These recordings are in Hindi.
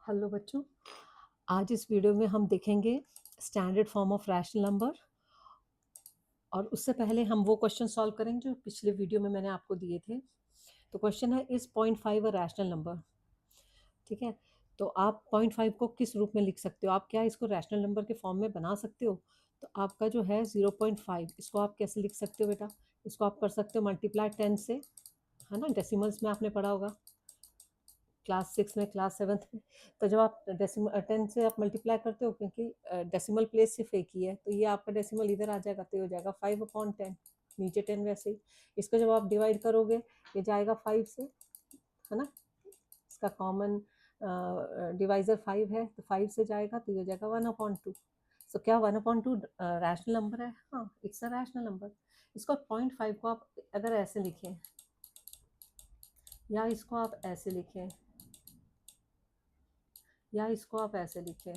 हेलो बच्चों, आज इस वीडियो में हम देखेंगे standard form of rational number. और उससे पहले हम वो क्वेश्चन सॉल्व करेंगे जो पिछले वीडियो में मैंने आपको दिए थे। तो क्वेश्चन है, इस 0.5 अ रैशनल नंबर। ठीक है, तो आप 0.5 को किस रूप में लिख सकते हो? आप क्या इसको रैशनल नंबर के फॉर्म में बना सकते हो? तो आपका जो है 0.5, इसको आप कैसे लिख सकते हो बेटा? इसको आप कर सकते हो मल्टीप्लाई 10 से, है ना। डेसिमल्स में आपने पढ़ा होगा क्लास 6 में, क्लास 7 में। तो जब आप डेसिमल 10 से आप मल्टीप्लाई करते हो, क्योंकि डेसिमल प्लेस सिर्फ एक ही है, तो ये आपका डेसिमल इधर आ जाएगा, तो ये हो जाएगा 5/10, नीचे 10 वैसे ही। इसको जब आप डिवाइड करोगे, ये जाएगा 5 से, है ना। इसका कॉमन डिवाइजर 5 है, तो 5 से जाएगा, तो ये हो जाएगा 1/2। तो क्या 1/2 रैशनल नंबर है? हाँ, इट्स अ रैशनल नंबर। इसको 0.5 को आप अगर ऐसे लिखें, या इसको आप ऐसे लिखें, या इसको आप ऐसे लिखें,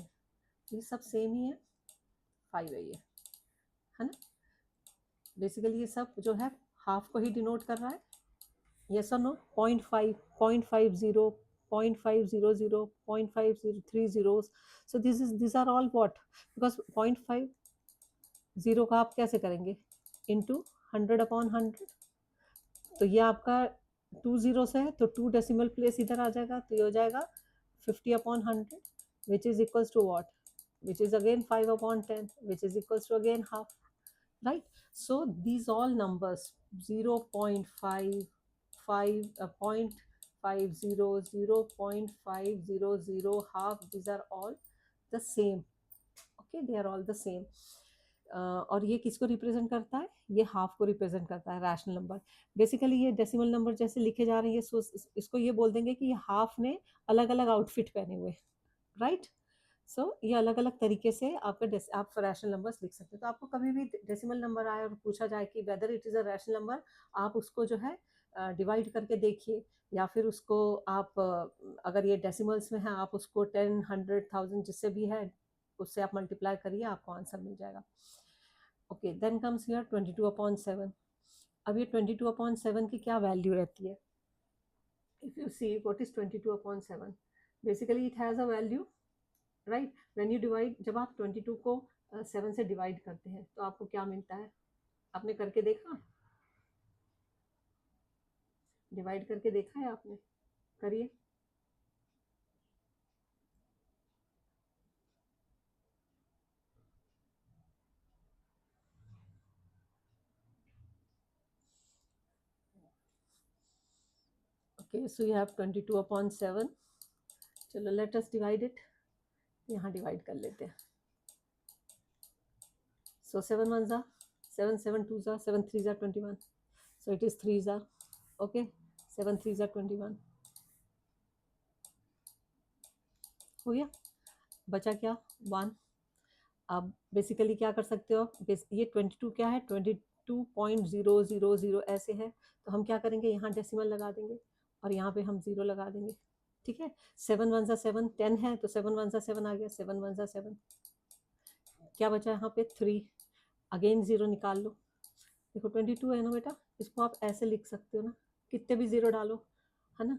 ये सब सेम ही है, 5 है ये, है ना। बेसिकली ये सब जो है हाफ को ही डिनोट कर रहा है। यस और no? 0.5, 0.50, 0.500, 0.530। So this are all what, because 0.50 का आप कैसे करेंगे? इंटू 100/100। तो ये आपका 2 zeros है, तो 2 डेसिमल प्लेस इधर आ जाएगा, तो ये हो जाएगा 50/100, which is equals to what? Which is again 5/10, which is equals to again half, right? So these all numbers, 0.5, 0.500, 0.500, half, these are all the same. Okay, they are all the same. और ये किसको रिप्रेजेंट करता है? ये हाफ को रिप्रेजेंट करता है, रैशनल नंबर। बेसिकली ये डेसिमल नंबर जैसे लिखे जा रहे हैं, सो इसको ये बोल देंगे कि ये हाफ ने अलग अलग आउटफिट पहने हुए, राइट। सो ये अलग अलग तरीके से आपका आप रैशनल नंबर्स लिख सकते हो। तो आपको कभी भी डेसिमल नंबर आए और पूछा जाए कि whether it is a rational number, आप उसको जो है डिवाइड करके देखिए, या फिर उसको आप अगर ये डेसिमल्स में है, आप उसको 10, 100, 1000 जिससे भी है, उससे आप मल्टीप्लाई करिए, आपको आंसर मिल जाएगा। Okay, then comes here 22/7। अब ये 22/7 की क्या वैल्यू रहती है? If you see what is 22/7, basically it has a value, right. When you divide, जब आप 22 को 7 से डिवाइड करते हैं, तो आपको क्या मिलता है? आपने करके देखा? डिवाइड करके देखा है आपने? करिए। Okay, so you have 22/7। चलो लेट अस डिवाइड इट। यहाँ डिवाइड कर लेते हैं। सो 7 1 ज़ा 7, 7 2 ज़ा 7 3 ज़ा 21, सो इट इज़ 3 ज़ा, ओके, 7 3 ज़ा 21 हो गया। बचा क्या? 1। अब बेसिकली क्या कर सकते हो आप? ये 22 क्या है? 22.000 ऐसे है, तो हम क्या करेंगे? यहाँ डेसिमल लगा देंगे और यहाँ पे हम 0 लगा देंगे, ठीक है। 7 1 ज़ा 7, 10 है, तो 7 1 ज़ा 7 आ गया, 7 1 ज़ा 7। क्या बचा यहाँ पे? 3। अगेन 0 निकाल लो। देखो 22 है ना बेटा, इसको आप ऐसे लिख सकते हो ना, कितने भी 0 डालो, है ना।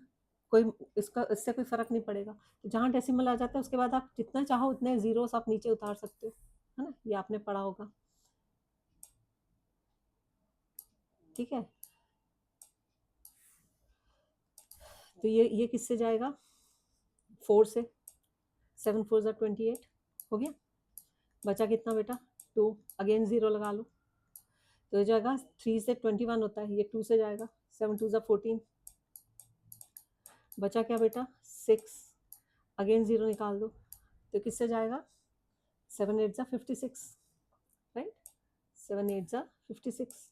कोई इसका इससे कोई फर्क नहीं पड़ेगा। तो जहाँ डेसिमल आ जाता है, उसके बाद आप जितना चाहो उतने जीरोस आप नीचे उतार सकते हो, है ना। ये आपने पढ़ा होगा, ठीक है। तो ये किससे जाएगा? 4 से। 7 4 ज़ा 28 हो गया। बचा कितना बेटा? 2। अगेन 0 लगा लो, तो ये जाएगा 3 से 21 होता है, ये 2 से जाएगा। 7 2 ज़ा 14। बचा क्या बेटा? 6। अगेन 0 निकाल दो, तो किससे जाएगा? 7 8 ज़ा 56, राइट। 7 8 ज़ा 56।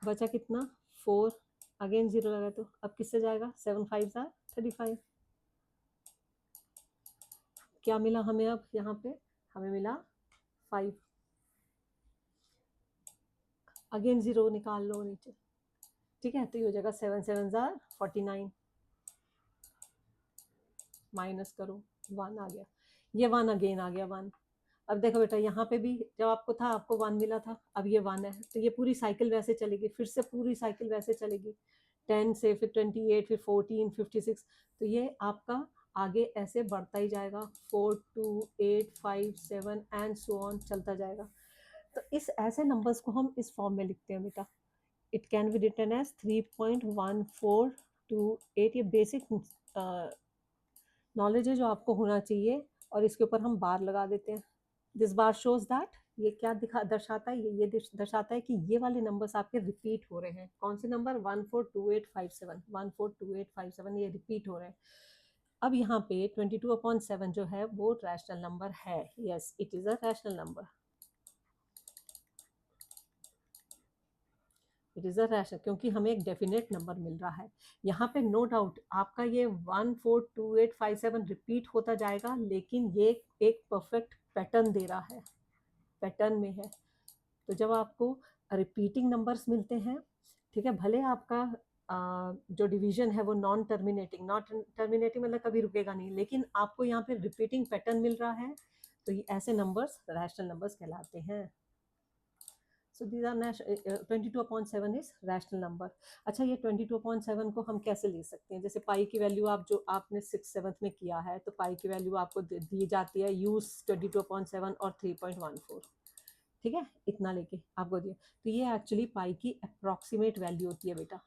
बचा कितना? 4। अगेन 0 लगा, तो अब किससे जाएगा? 7 5 ज़ा 35। क्या मिला हमें? अब यहाँ पे हमें मिला 5। अगेन 0 निकाल लो नीचे, ठीक है। तो ये हो जाएगा 7 7 ज़ा 49, माइनस करो, 1 आ गया। ये 1 अगेन आ गया, 1। अब देखो बेटा, यहाँ पे भी जब आपको था, आपको 1 मिला था, अब ये 1 है, तो ये पूरी साइकिल वैसे चलेगी, फिर से पूरी साइकिल वैसे चलेगी। 10 से फिर 28, फिर 14, 56। तो ये आपका आगे ऐसे बढ़ता ही जाएगा, 4 2 8 5 7 एंड सो ऑन चलता जाएगा। तो इस ऐसे नंबर्स को हम इस फॉर्म में लिखते हैं बेटा। It can be written as 3.1428। ये बेसिक नॉलेज है जो आपको होना चाहिए, और इसके ऊपर हम बार लगा देते हैं। दिस बार शोज दैट, ये क्या दर्शाता है, ये दर्शाता है कि ये वाले नंबर्स आपके रिपीट हो रहे हैं। कौन से नंबर? 142857, 142857 ये रिपीट हो रहे हैं। अब यहाँ पे 22/7 जो है वो रैशनल नंबर है। Yes, it is a rational number. It is a rational, क्योंकि हमें एक डेफिनेट नंबर मिल रहा है। यहाँ पे नो डाउट आपका ये 142857 रिपीट होता जाएगा, लेकिन ये एक परफेक्ट पैटर्न दे रहा है, पैटर्न में है। तो जब आपको रिपीटिंग नंबर्स मिलते हैं, ठीक है, भले आपका जो डिवीजन है वो नॉन टर्मिनेटिंग मतलब कभी रुकेगा नहीं, लेकिन आपको यहाँ पे रिपीटिंग पैटर्न मिल रहा है, तो ये ऐसे नंबर्स रैशनल नंबर्स कहलाते हैं। So these are 22/7 is rational number. अच्छा, ये 22/7 को हम कैसे ले सकते हैं? जैसे पाई की वैल्यू आप जो आपने 6/7 में किया है, तो पाई की वैल्यू आपको दी जाती है यूज 22/7 और 3.14, ठीक है, इतना लेके आपको दिया। तो ये एक्चुअली पाई की अप्रॉक्सीमेट वैल्यू होती है बेटा,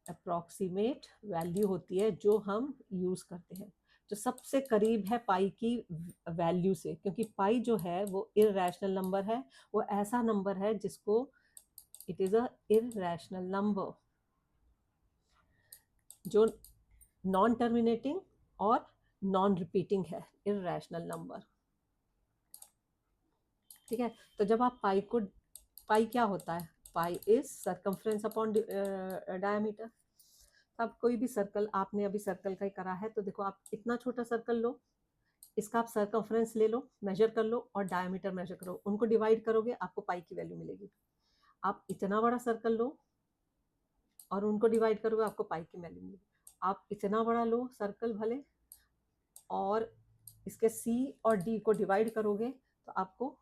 अप्रॉक्सीमेट वैल्यू होती है जो हम यूज करते हैं, जो सबसे करीब है पाई की वैल्यू से, क्योंकि पाई जो है वो इररेशनल नंबर है, वो ऐसा नंबर है जिसको it is a irrational number जो नॉन टर्मिनेटिंग और नॉन रिपीटिंग है, इररेशनल नंबर, ठीक है। तो जब आप पाई क्या होता है? Pi is circumference upon diameter. अब कोई भी सर्कल, आपने अभी सर्कल का ही करा है, तो देखो आप इतना छोटा सर्कल लो, इसका आप सर्कमफ्रेंस ले लो, मेजर कर लो, और डायमीटर मेजर करो, उनको डिवाइड करोगे आपको पाई की वैल्यू मिलेगी। आप इतना बड़ा सर्कल लो और उनको डिवाइड करोगे, आपको पाई की वैल्यू मिलेगी। आप इतना बड़ा लो सर्कल भले, और इसके सी और डी को डिवाइड करोगे तो आपको,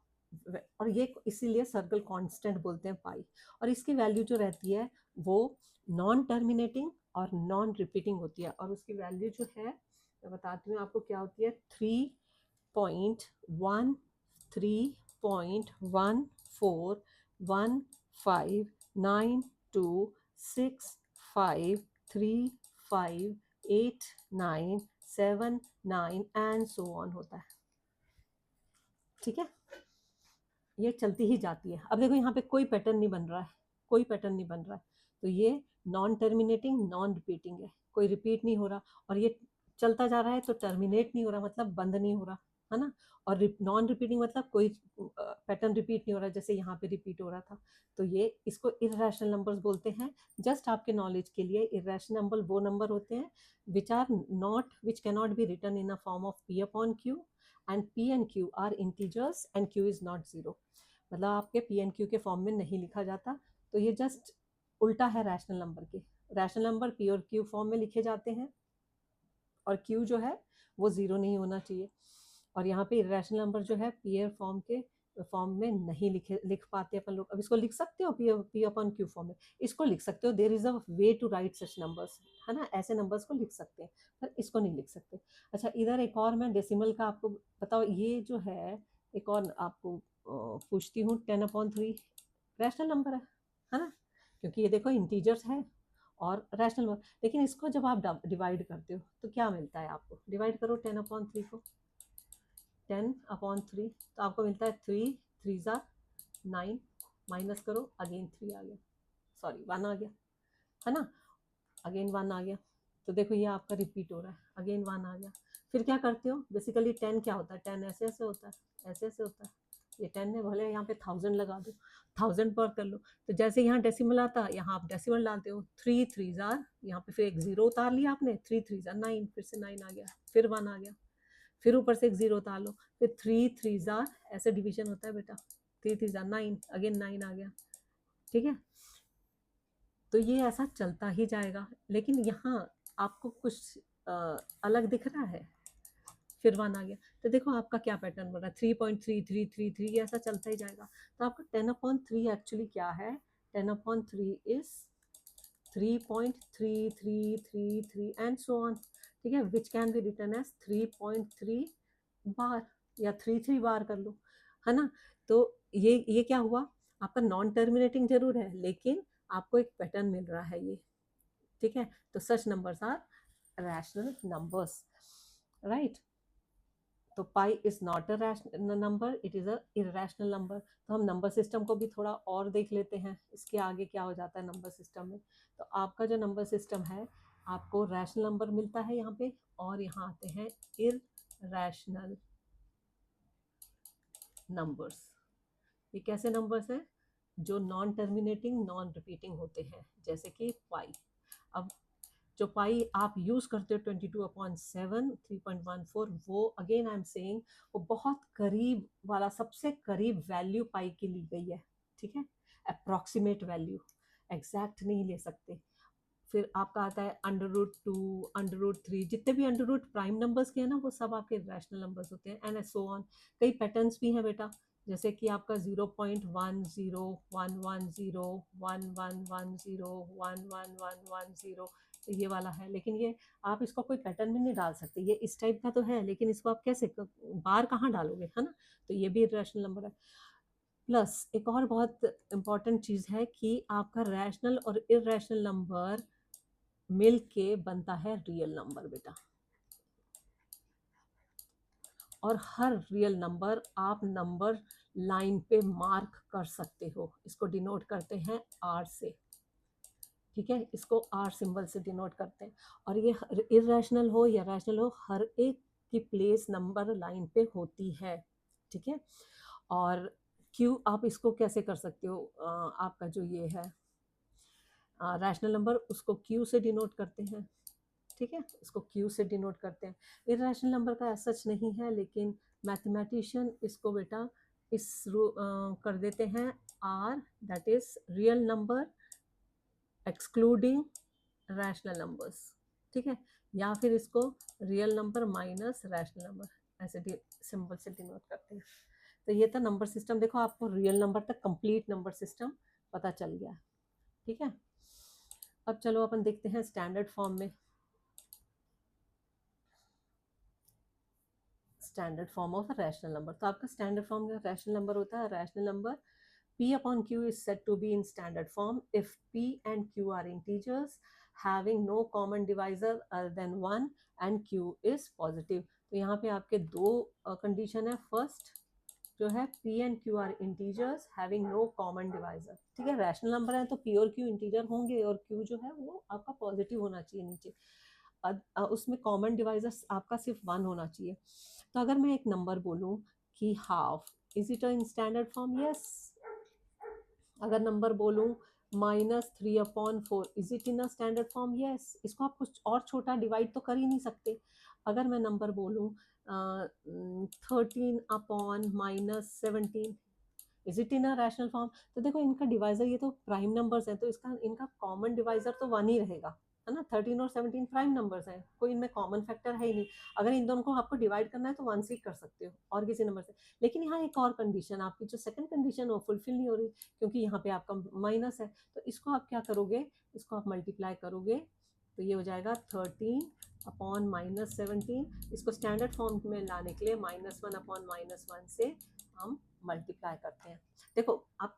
और ये इसीलिए सर्कल कांस्टेंट बोलते हैं पाई। और इसकी वैल्यू जो रहती है वो नॉन टर्मिनेटिंग और नॉन रिपीटिंग होती है, और उसकी वैल्यू जो है मैं बताती हूँ आपको क्या होती है। 3.131459265358979 एंड सो ऑन होता है, ठीक है। ये चलती ही जाती है। अब देखो यहाँ पे कोई पैटर्न नहीं बन रहा है, कोई पैटर्न नहीं बन रहा है, तो ये नॉन टर्मिनेटिंग नॉन रिपीटिंग है, कोई रिपीट नहीं हो रहा, और ये चलता जा रहा है तो टर्मिनेट नहीं हो रहा, मतलब बंद नहीं हो रहा है ना। और नॉन रिपीटिंग मतलब कोई पैटर्न रिपीट नहीं हो रहा, जैसे यहाँ पे रिपीट हो रहा था। तो ये इसको इररेशनल नंबर्स बोलते हैं। जस्ट आपके नॉलेज के लिए, इररेशनल नंबर वो नंबर होते हैं which can not be written in a form of P upon Q, and P and Q are integers and Q is not zero. मतलब आपके P and Q के फॉर्म में नहीं लिखा जाता, तो ये जस्ट उल्टा है रैशनल नंबर के। रैशनल नंबर P और Q फॉर्म में लिखे जाते हैं, और Q जो है वो जीरो नहीं होना चाहिए। और यहाँ पे इरेशनल नंबर जो है P फॉर्म के फॉर्म में नहीं लिख पाते अपन लोग। अब इसको लिख सकते हो P अपॉन Q फॉर्म में, इसको लिख सकते हो, there is a way to write such numbers, है ना, ऐसे नंबर्स को लिख सकते हैं, पर इसको नहीं लिख सकते। अच्छा, इधर एक और मैं डेसिमल का आपको बताओ, ये जो है एक और आपको पूछती हूँ। 10/3 रैशनल नंबर है ना, क्योंकि ये देखो इंटीजर्स है और रैशनल नंबर। लेकिन इसको जब आप डिवाइड करते हो तो क्या मिलता है आपको? डिवाइड करो 10/3 को, 10/3 तो आपको मिलता है 3 3 9, माइनस करो, अगेन 3 आ गया, सॉरी 1 आ गया, है ना, अगेन 1 आ गया। तो देखो ये आपका रिपीट हो रहा है, अगेन 1 आ गया। फिर क्या करते हो? बेसिकली 10 क्या होता है? 10 ऐसे ऐसे होता है, ऐसे ऐसे होता है। ये 10 है, भले यहाँ पे 1000 लगा दो, 1000 पर कर लो। तो जैसे यहाँ डेसिमल आता है, यहाँ आप डेसिमल डालते हो, 3 3 यहाँ पे फिर एक जीरो उतार लिया आपने, 3 3 9, फिर से 9 आ गया, फिर 1 आ गया, फिर ऊपर से एक जीरो उतार लो, फिर 3 3 ऐसे डिवीजन होता है बेटा, 3 3 9, अगेन 9 आ गया, ठीक है। तो ये ऐसा चलता ही जाएगा, लेकिन यहाँ आपको कुछ अलग दिख रहा है, फिर 1 आ गया। तो देखो आपका क्या पैटर्न बन रहा है, 3.3333 ऐसा चलता ही जाएगा। तो आपका 10/3 एक्चुअली क्या है? 10/3 इज 3.3333 एंड सो ऑन। ठीक है, which can be return as 3.3 बार या 3 बार कर लो, है ना। तो ये क्या हुआ, आपका नॉन टर्मिनेटिंग जरूर है लेकिन आपको एक पैटर्न मिल रहा है ये, ठीक है। तो सच numbers are rational numbers, right. तो pi is not a rational number, it is a irrational number. तो हम नंबर सिस्टम को भी थोड़ा और देख लेते हैं, इसके आगे क्या हो जाता है नंबर सिस्टम में। तो आपका जो नंबर सिस्टम है, आपको रैशनल नंबर मिलता है यहाँ पे, और यहाँ आते हैं इरेशनल नंबर्स। ये कैसे नंबर्स हैं, जो नॉन टर्मिनेटिंग नॉन रिपीटिंग होते हैं, जैसे कि पाई। अब जो पाई आप यूज करते हो 22/7 3.14, वो अगेन आई एम सेइंग वो बहुत करीब वाला, सबसे करीब वैल्यू पाई की ली गई है, ठीक है, अप्रॉक्सीमेट वैल्यू, एग्जैक्ट नहीं ले सकते। फिर आपका आता है √2, √3, जितने भी प्राइम नंबर्स के हैं ना, वो सब आपके रैशनल नंबर्स होते हैं, एंड सो ऑन। कई पैटर्न्स भी हैं बेटा, जैसे कि आपका 0.10 1110 111110, तो ये वाला है। लेकिन ये आप इसको कोई पैटर्न में नहीं डाल सकते, ये इस टाइप का तो है, लेकिन इसको आप कैसे बार कहाँ डालोगे, है ना। तो ये भी रैशनल नंबर है। प्लस एक और बहुत इंपॉर्टेंट चीज़ है कि आपका रैशनल और इरेशनल नंबर मिल के बनता है रियल नंबर बेटा। और हर रियल नंबर आप नंबर लाइन पे मार्क कर सकते हो, इसको डिनोट करते हैं आर से, ठीक है, इसको आर सिंबल से डिनोट करते हैं। और ये इरेशनल हो या रैशनल हो, हर एक की प्लेस नंबर लाइन पे होती है, ठीक है। और क्यू आप इसको कैसे कर सकते हो, आपका जो ये है रैशनल नंबर, उसको क्यू से डिनोट करते हैं, ठीक है, इसको क्यू से डिनोट करते हैं। इरेशनल नंबर का सच नहीं है, लेकिन मैथमेटिशियन इसको बेटा कर देते हैं R, that is real number excluding rational numbers, ठीक है, या फिर इसको real number minus rational number, ऐसे सिंबल से डिनोट करते हैं। तो ये था नंबर सिस्टम, देखो आपको रियल नंबर तक कंप्लीट नंबर सिस्टम पता चल गया, ठीक है। अब चलो अपन देखते हैं स्टैंडर्ड फॉर्म में, standard form of rational number. तो आपका स्टैंडर्ड फॉर्म का रैशनल नंबर होता है, rational number P/Q is said to be in standard form if P and Q are integers having no common divisor other than 1 and Q is positive। तो यहाँ पे आपके दो कंडीशन है। फर्स्ट जो है P and Q are integers having no common divisor, ठीक है, रैशनल नंबर है तो P और Q इंटीजर होंगे, और Q जो है वो आपका पॉजिटिव होना चाहिए नीचे, उसमें कॉमन डिवाइजर आपका सिर्फ 1 होना चाहिए। तो अगर मैं एक नंबर बोलूँ कि half, is it in standard form, yes. अगर नंबर बोलूँ -3/4, is it in a standard form, yes. इसको आप कुछ और छोटा डिवाइड तो कर ही नहीं सकते। अगर मैं नंबर बोलूँ 13/-17, is it in a rational form. तो देखो इनका डिवाइजर, ये तो प्राइम नंबर्स हैं, तो इसका इनका कॉमन डिवाइजर तो 1 ही रहेगा, है ना। 13 और 17 प्राइम नंबर्स हैं, कोई इनमें कॉमन फैक्टर है ही नहीं। अगर इन दोनों को आपको डिवाइड करना है तो 1 से ही कर सकते हो, और किसी नंबर से। लेकिन यहाँ एक और कंडीशन, आपकी जो सेकंड कंडीशन वो फुलफिल नहीं हो रही, क्योंकि यहाँ पे आपका माइनस है। तो इसको आप क्या करोगे, इसको आप मल्टीप्लाई करोगे, तो ये हो जाएगा 13/-17। इसको स्टैंडर्ड फॉर्म में लाने के लिए -1/-1 से हम मल्टीप्लाई करते हैं। देखो आप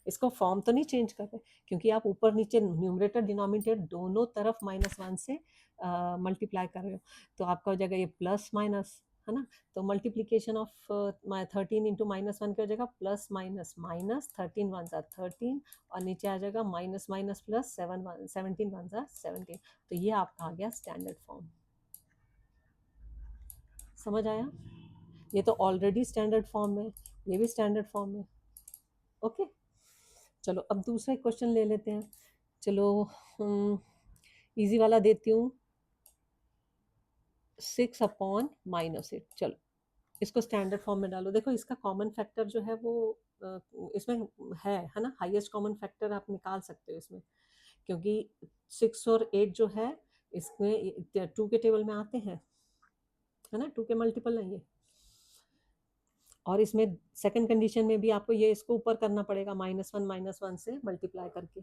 इसको फॉर्म तो नहीं चेंज कर रहे, क्योंकि आप ऊपर नीचे न्यूमरेटर डिनोमिनेटर दोनों तरफ -1 से मल्टीप्लाई कर रहे हो। तो आपका हो जाएगा ये प्लस माइनस, है ना। तो मल्टीप्लीकेशन ऑफ 13 इंटू -1 क्या हो जाएगा, प्लस माइनस माइनस, 13 1 ज़ा 13, और नीचे आ जाएगा माइनस माइनस प्लस 17 1 ज़ा 17। तो ये आपका आ गया स्टैंडर्ड फॉर्म। समझ आया, ये तो ऑलरेडी स्टैंडर्ड फॉर्म है, ये भी स्टैंडर्ड फॉर्म है, ओके। चलो अब दूसरा क्वेश्चन ले लेते हैं। चलो इजी वाला देती हूँ, 6/-8। चलो इसको स्टैंडर्ड फॉर्म में डालो। देखो इसका कॉमन फैक्टर जो है वो इसमें है ना, हाईएस्ट कॉमन फैक्टर आप निकाल सकते हो इसमें, क्योंकि 6 और 8 जो है इसमें 2 के टेबल में आते हैं, है ना, 2 के मल्टीपल नहीं है। और इसमें सेकंड कंडीशन में भी आपको ये इसको ऊपर करना पड़ेगा, -1 से मल्टीप्लाई करके।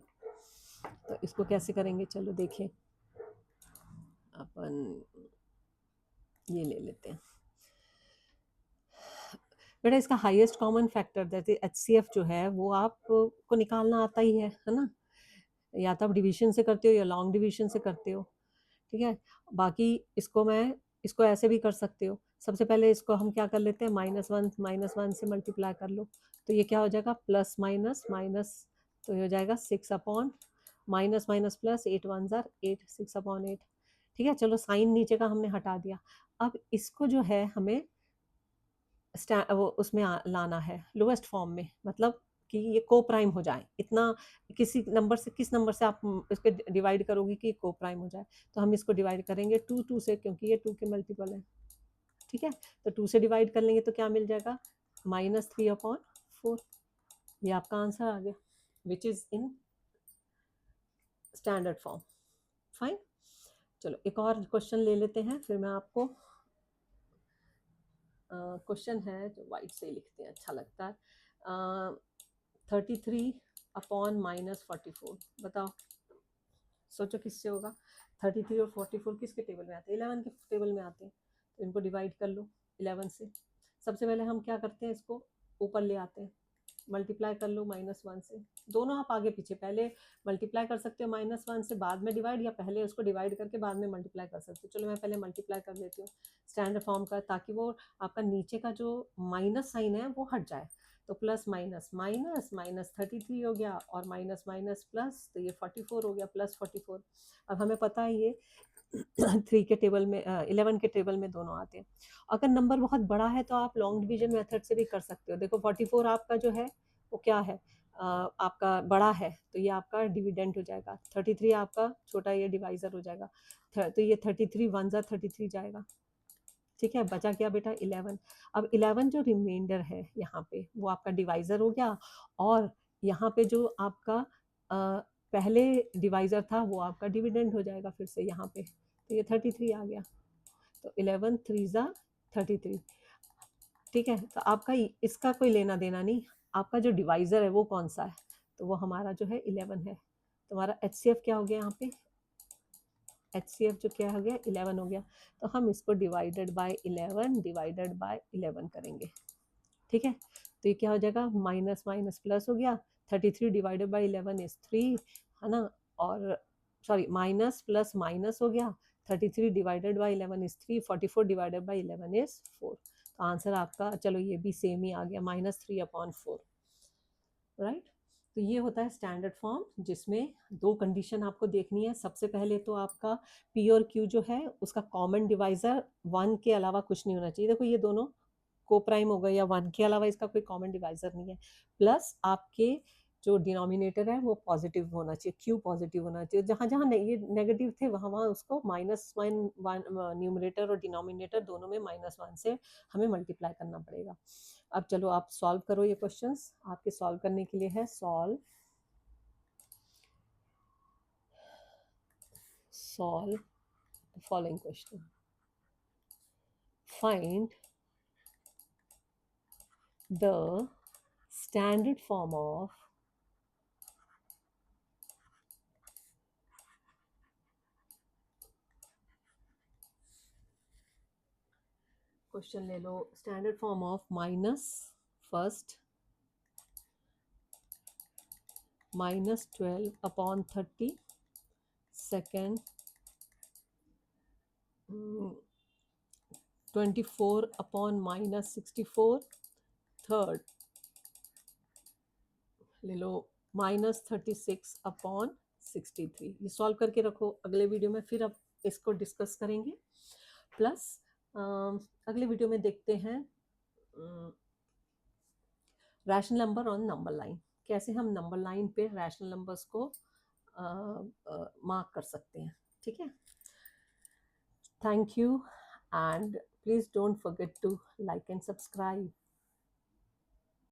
तो इसको कैसे करेंगे, चलो देखें अपन। ये ले लेते हैं बेटा। इसका हाईएस्ट कॉमन फैक्टर जैसे HCF जो है वो आपको निकालना आता ही है ना। या तो आप डिवीजन से करते हो या लॉन्ग डिवीजन से करते हो, ठीक है। बाकी इसको ऐसे भी कर सकते हो। सबसे पहले इसको हम क्या कर लेते हैं, -1 से मल्टीप्लाई कर लो, तो ये क्या हो जाएगा, प्लस माइनस माइनस, तो ये हो जाएगा 6 upon minus minus plus, 8 1 jar 8, 6 upon 8। ठीक है, चलो साइन नीचे का हमने हटा दिया। अब इसको जो है हमें वो उसमें लाना है लोएस्ट फॉर्म में, मतलब कि ये को प्राइम हो जाए। इतना किसी नंबर से किस नंबर से आप इसको डिवाइड करोगे कि को प्राइम हो जाए, तो हम इसको डिवाइड करेंगे 2 से, क्योंकि ये 2 के मल्टीपल है। ठीक है, तो 2 से डिवाइड कर लेंगे तो क्या मिल जाएगा, -3/4। ये आपका आंसर आ गया, which is in standard form. Fine, चलो एक और क्वेश्चन ले लेते हैं, फिर मैं आपको क्वेश्चन है जो वाइट से लिखते हैं, अच्छा लगता है। 33/-44, बताओ, सोचो किससे होगा। 33 और 44 किसके टेबल में आते हैं, 11 के टेबल में आते हैं, तो इनको डिवाइड कर लो 11 से। सबसे पहले हम क्या करते हैं, इसको ऊपर ले आते हैं, मल्टीप्लाई कर लो -1 से। दोनों आप आगे पीछे, पहले मल्टीप्लाई कर सकते हो -1 से, बाद में डिवाइड, या पहले उसको डिवाइड करके बाद में मल्टीप्लाई कर सकते हो। चलो मैं पहले मल्टीप्लाई कर देती हूँ स्टैंडर्ड फॉर्म का, ताकि वो आपका नीचे का जो माइनस साइन है वो हट जाए। तो प्लस माइनस माइनस माइनस 33 हो गया, और माइनस माइनस प्लस, तो ये 44 हो गया, +44। अब हमें पता है ये 3 के टेबल में 11 के टेबल में दोनों आते हैं। अगर नंबर बहुत बड़ा है तो आप लॉन्ग डिवीजन मेथड से भी कर सकते हो। देखो 44 आपका जो है वो क्या है, आपका बड़ा है, तो ये आपका डिविडेंड हो जाएगा। 33 आपका छोटा, ये डिवाइजर हो जाएगा। तो ये 33 1 जार 33 जाएगा। ठीक है, बचा क्या बेटा, 11। अब 11 जो रिमाइंडर है यहाँ पे, वो आपका डिवाइजर हो गया, और यहाँ पे जो आपका पहले डिवाइजर था वो आपका डिविडेंड हो जाएगा फिर से यहाँ पे, तो ये 33 आ गया। तो 11 3 ज़ा 33। ठीक है, तो आपका इसका कोई लेना देना नहीं, आपका जो डिवाइजर है वो कौन सा है, तो वो हमारा जो है 11 है। तुम्हारा HCF क्या हो गया यहाँ पे, HCF जो क्या हो गया, 11 हो गया। तो हम इसको डिवाइडेड बाय 11 करेंगे। ठीक है, तो ये क्या हो जाएगा, माइनस माइनस प्लस हो गया, 33 डिवाइडेड बाय 11 इज 3, है ना। और सॉरी, माइनस प्लस माइनस हो गया, 33 divided by 11 is 3, 44 divided by 11 is 4। तो आंसर आपका, चलो ये भी सेम ही आ गया, -3/4। राइट, तो ये होता है स्टैंडर्ड फॉर्म, जिसमें दो कंडीशन आपको देखनी है। सबसे पहले तो आपका P और Q जो है उसका कॉमन डिवाइजर 1 के अलावा कुछ नहीं होना चाहिए। देखो ये दोनों को प्राइम हो गए, या 1 के अलावा इसका कोई कॉमन डिवाइजर नहीं है। प्लस आपके जो डिनोमिनेटर है वो पॉजिटिव होना चाहिए, Q पॉजिटिव होना चाहिए। जहाँ जहाँ ये नेगेटिव थे वहाँ वहाँ उसको -1 न्यूमरेटर और डिनोमिनेटर दोनों में -1 से हमें मल्टीप्लाई करना पड़ेगा। अब चलो आप सॉल्व करो ये क्वेश्चंस, आपके सॉल्व करने के लिए है solve the following question. Find the standard form of question ले लो, standard form of minus first -12/30, second 24/-64, third ले लो -36/63। ये सॉल्व करके रखो, अगले वीडियो में फिर अब इसको डिस्कस करेंगे। प्लस अगले वीडियो में देखते हैं rational number on number line, कैसे हम नंबर लाइन पे रैशनल नंबर्स को मार्क कर सकते हैं। ठीक है, thank you, and please don't forget to like and subscribe.